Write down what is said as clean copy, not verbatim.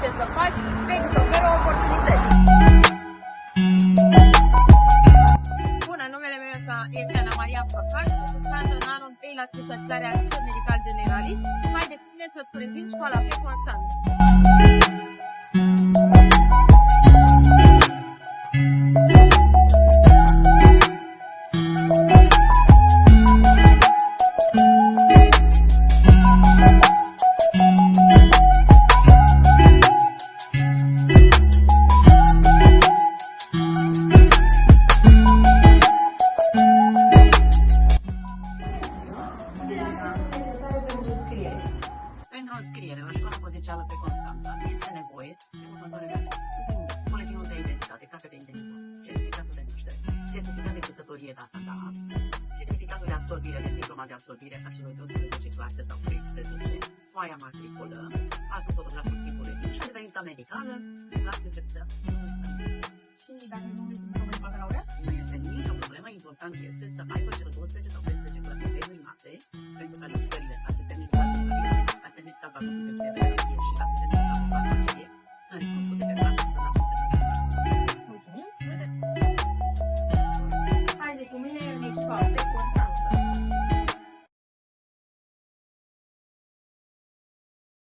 ce să faci decât să oferi oportunități. Bună, numele meu este Ana Maria Prosac, sunt cursant în anul 3 la specializarea asistent medical generalist. Hai de tine să-ți prezint școala Fe Constanța. Pentru înscriere la școala pozițională Fe Constanța este nevoie de următoarele buletinul de identitate, carte de identitate, certificatul de naștere, certificat de căsătorie standard, certificatul de absolvire de diploma de absolvire a celor 12 clase sau 13, foaia matriculă, 4 fotografii tipului și referința medicală la recepția. Și dacă nu este problema bacalaureat? Nu este nicio problemă, important este să aibă cele 12 sau 13 clase terminate pentru calificările asistent medical generalist, asistent medical barometric și asistent medical farmacie să recunoscute pe